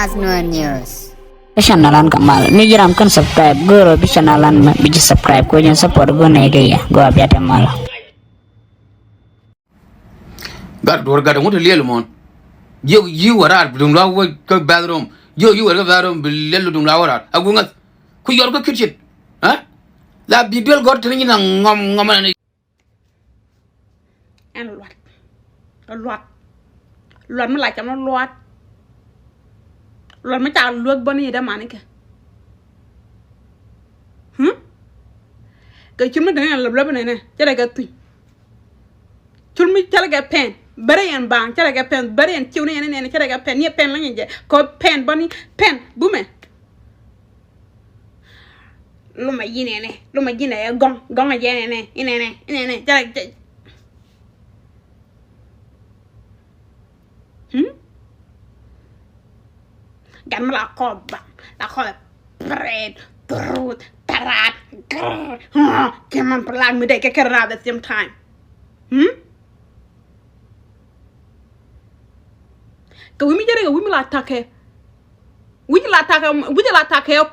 Naath Nuer News. Channel kamal ni jiram kan subscribe goro bi channelan ma bi subscribe ko jen support go ne ge go abiata mal gar dor gar ngoto lelu mon you warar dum la wo ko bathroom you war ko bathroom lelu dum la warar agunga ku yor ko kitchen ha la bibel gor tan ni na ngom ni en loat ma la cham loat ma ta luot boni da manike ke chuma da la ne jere ga tu chulmi jere ga pen bare en bang jere ga pen bare en chiu ne jere ga pen ni pen la nje ko pen boni pen bume luma yine ya gong je ne ine jere gan ma la ko bread brut tarat keman perlang mi de ke kera at the same time ko wi mi jere wi mi la take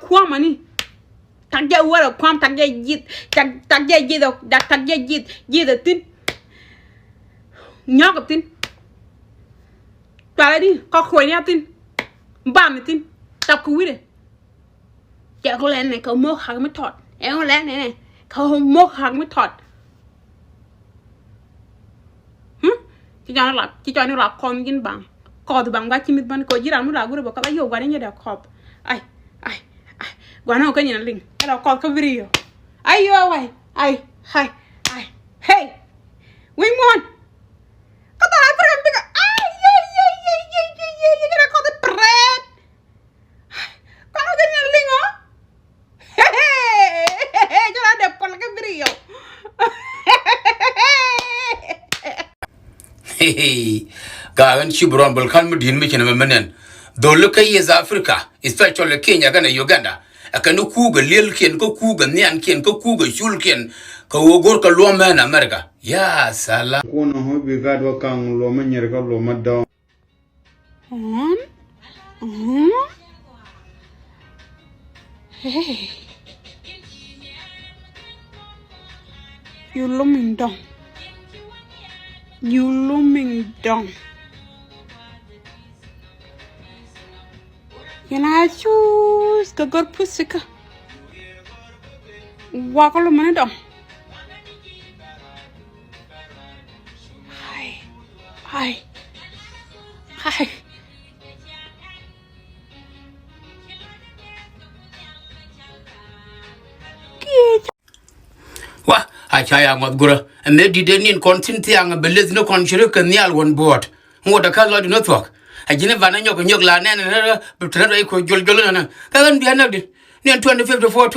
ko mani tagge wala kwam tagge jit da tin nyoko tin pare di ko nya tin bam tin tap ku wire ja ko len ne ko mo xak mi tot e ko len ne ko mo xak mi tot ci janu la kom gin bang ko du bang ba ci mit ban ko jiran mu la gure ba ko ba yo gani de ko ay gwana ko nyina ling era ko ko video ay yo way ay hey we mon ko ta la pram bi Gagan Shibron Balkan Mudin Mission Menen. Though look at years Africa, especially Kenya and Uganda. I can no cougar, Lil Ken, go cougar, Nian Ken, go cougar, Shul Ken, go Gorka Loman, America. Yeah, Salah. One who be God will come Loman Yerga Loma down. Hey, you looming down. Yana choose the good pussyka. Walk a little down. Hi. Wah, I chaya ngot gura, and maybe they need content young a believe no conjurer can near one board. What a color do not work. I didn't van your la nan and her, but I could Jolana. Can't be another. Near 2054.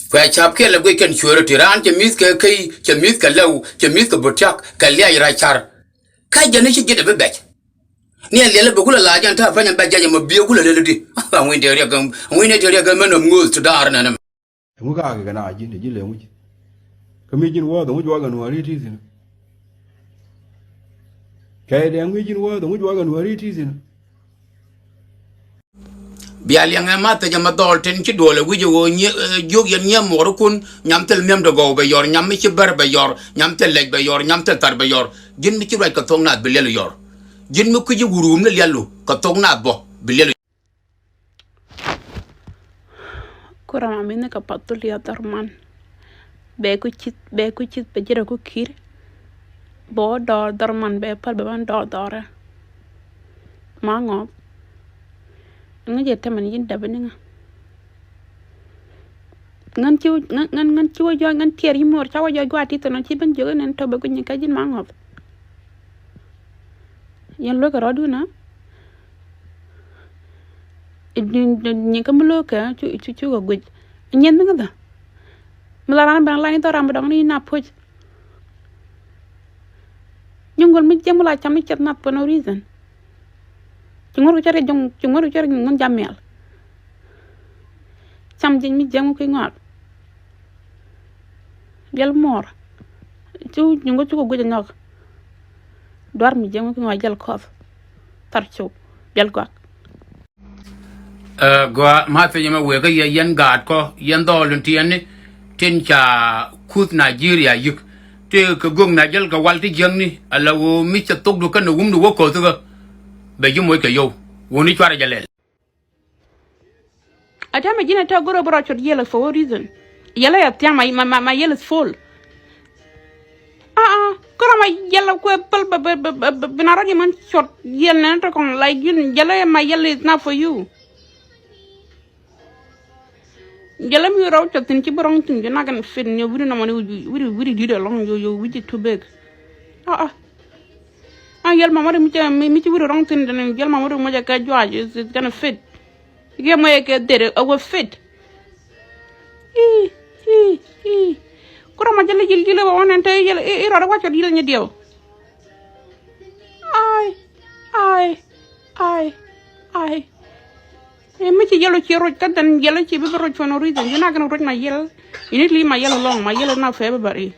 Where chap kill a weekend surety ran to miska kay, to miska low, to miska butak, Kalia Rachar. Kajanishi get a bit. Near the Bugula large and tough and bad jam of Bugula lady. I went to Regum, and we need to recommend a move to Darnam. Mugaga and I did the Gilly. Comedian word, the Woodwagon where it is in. Kay the Anglican word, the Woodwagon where it is in. Bialing a matter Yamadol ten Chidola, which you will Yam Morocun, Yamtel Mem to go by your Yamichi Bar by your Yamtel leg by your Yamtel tar by your Jin Michi right Katona Billior. Jin Mukuji room the yellow, Katona bo, Billior. Kuramamine kapatulia darman. Bekuchit, Pejera kukir. Bo dor darman be palban dor. Mango. Ngajete man yin dabeninga. Ngan chiwo jo ngan tier yimor chawa jo gwati to no chiben jogo nen to be kunyi kajin mangop. Yan lo ka rodu na. Ni kamulo ka chu go gwit. nyen ngada melaran bang lain to ram dong ni na poj nyungol mi jemula cham ni chat nat for no reason chungor chare jong chungor chare ngon jamel cham jing mi jam ko ngot gel mor chu nyungo chu go janyok dor mi jam ko ngot gel kof tar chu gel gok Gwa ma fe yema we ga yen gad ko yen dolun tiene tin cha kut Nigeria yik te ka gong na jel ka walti jeng ni ala wo mi cha tok du kan wum du wo ko to ga be ju moy ka yow woni twara jalel atama jina ta goro bro chot yela for what reason yela ya tiama my yela is full kora ma yela ko pal binara di man shot yel na to kon like you yela my yela is not for you yela mi raw chot tin ci borong tin na gan fin ñu wuri na man wuri di de long yo wuri too big yel ma mi ci wuri rong tin den yel ma mo ja ka jwaaj is gonna fit you mo ke dere a fit kura ma jale jil ba wonen tay yel iro da waccio yel nyadiew ai mi ci yelo ci roj kan tan yelo ci bi roj for no reason you not gonna roj my yel you need leave my yel alone my yel is not for everybody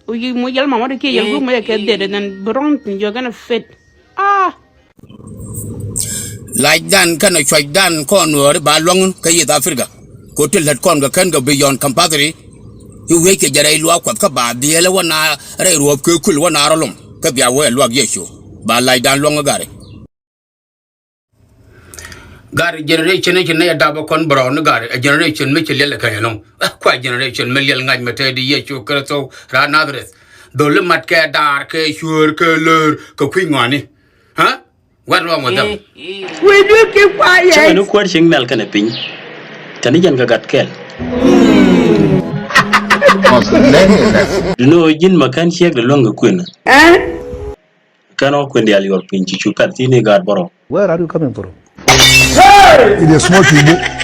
you mo yel ma mo de ke yel mo ke dere then bron you're gonna fit like dan kan choy dan ko no ba long ka yi Africa ko til het kon ga kan ga beyond compatry you wake jare lu akwa ka ba biele wana re ro ko kul wana rolum ka biya we lu yeso ba like dan long gare generation ne da ba kon brown gare a generation me ke lele kan no kwa generation me lele ngaj mate di yeso ka so ra nadres do le mat ka dar ke sure ke leur ko kwi ngani ha what wrong with them Will you keep quiet? Chama no kwar ching mel kana piny. Tani jan ka gat kel. Duno jin makan chiek de longa kwena. Kano kwendi ali war piny chichu kat tini gar boro. Where are you coming from? Hey! It is small people.